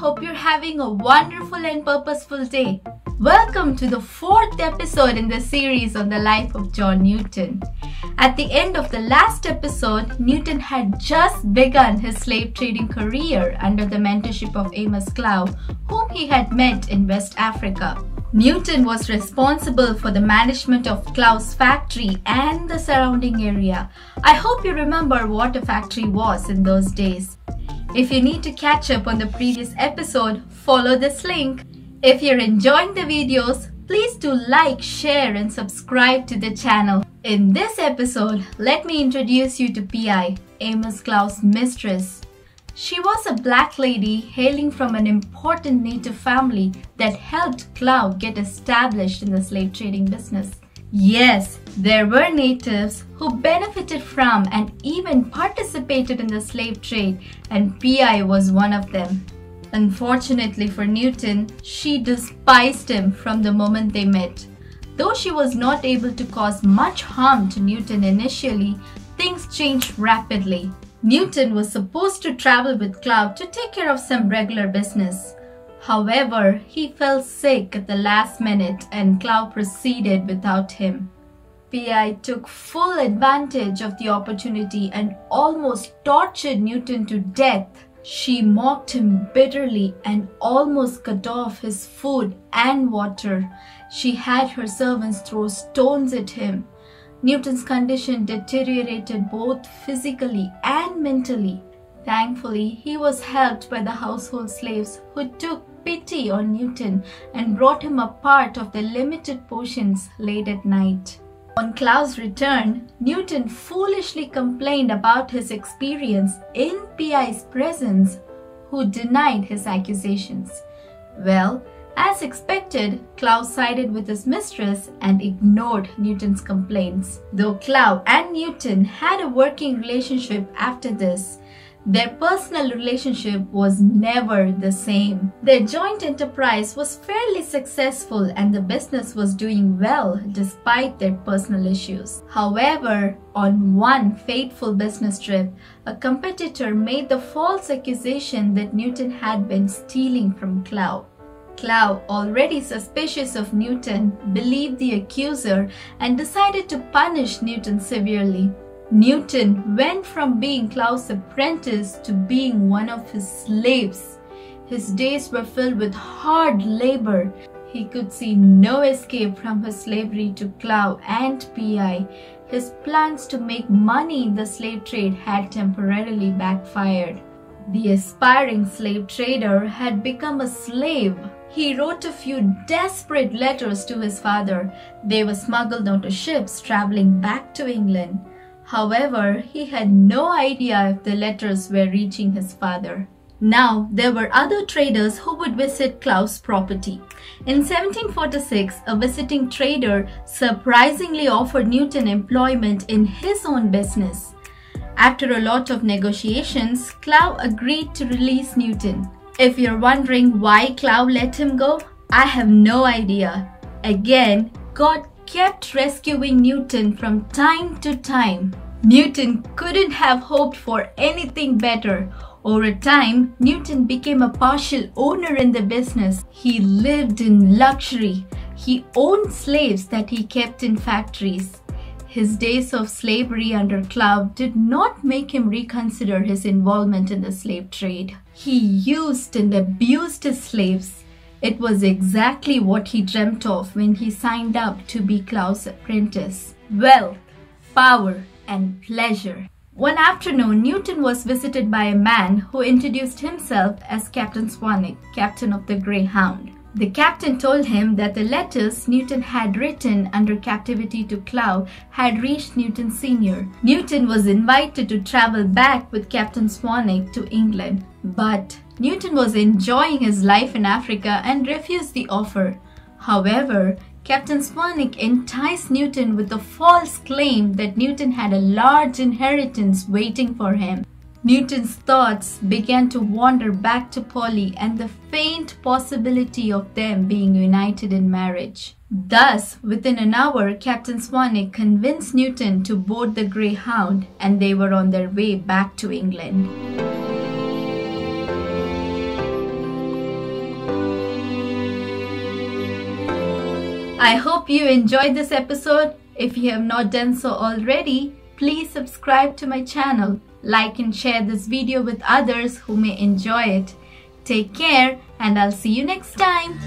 hope you're having a wonderful and purposeful day. Welcome to the fourth episode in the series on the life of John Newton. At the end of the last episode, Newton had just begun his slave trading career under the mentorship of Amos Clow, whom he had met in West Africa. Newton was responsible for the management of Clow's factory and the surrounding area. I hope you remember what a factory was in those days. If you need to catch up on the previous episode, follow this link. If you're enjoying the videos, please do like, share and subscribe to the channel. In this episode, let me introduce you to P.I., Amos Clow's mistress. She was a black lady hailing from an important native family that helped Clow get established in the slave trading business. Yes, there were natives who benefited from and even participated in the slave trade, and P.I. was one of them. Unfortunately for Newton, she despised him from the moment they met. Though she was not able to cause much harm to Newton initially, things changed rapidly. Newton was supposed to travel with Clow to take care of some regular business. However, he fell sick at the last minute and Clow proceeded without him. P.I. took full advantage of the opportunity and almost tortured Newton to death. She mocked him bitterly and almost cut off his food and water. She had her servants throw stones at him. Newton's condition deteriorated both physically and mentally. Thankfully, he was helped by the household slaves who took pity on Newton and brought him a part of the limited portions late at night. On Clow's return, Newton foolishly complained about his experience in P.I.'s presence, who denied his accusations. Well, as expected, Clow sided with his mistress and ignored Newton's complaints. Though Clow and Newton had a working relationship after this, their personal relationship was never the same. Their joint enterprise was fairly successful and the business was doing well despite their personal issues. However, on one fateful business trip, a competitor made the false accusation that Newton had been stealing from Clow. Clow, already suspicious of Newton, believed the accuser and decided to punish Newton severely. Newton went from being Clow's apprentice to being one of his slaves. His days were filled with hard labor. He could see no escape from his slavery to Clow and P.I. His plans to make money in the slave trade had temporarily backfired. The aspiring slave trader had become a slave. He wrote a few desperate letters to his father. They were smuggled onto ships traveling back to England. However, he had no idea if the letters were reaching his father. Now, there were other traders who would visit Clow's property. In 1746, a visiting trader surprisingly offered Newton employment in his own business. After a lot of negotiations, Clow agreed to release Newton. If you're wondering why Clow let him go, I have no idea. Again, God kept rescuing Newton from time to time. Newton couldn't have hoped for anything better. Over time, Newton became a partial owner in the business. He lived in luxury. He owned slaves that he kept in factories. His days of slavery under Clow did not make him reconsider his involvement in the slave trade. He used and abused his slaves. It was exactly what he dreamt of when he signed up to be Clow's apprentice. Wealth, power, and pleasure. One afternoon, Newton was visited by a man who introduced himself as Captain Swanwick, captain of the Greyhound. The captain told him that the letters Newton had written under captivity to Clow had reached Newton Sr. Newton was invited to travel back with Captain Swanwick to England, but Newton was enjoying his life in Africa and refused the offer. However, Captain Swanwick enticed Newton with the false claim that Newton had a large inheritance waiting for him. Newton's thoughts began to wander back to Polly and the faint possibility of them being united in marriage. Thus, within an hour, Captain Swanwick convinced Newton to board the Greyhound and they were on their way back to England. I hope you enjoyed this episode. If you have not done so already, please subscribe to my channel, like and share this video with others who may enjoy it. Take care, and I'll see you next time.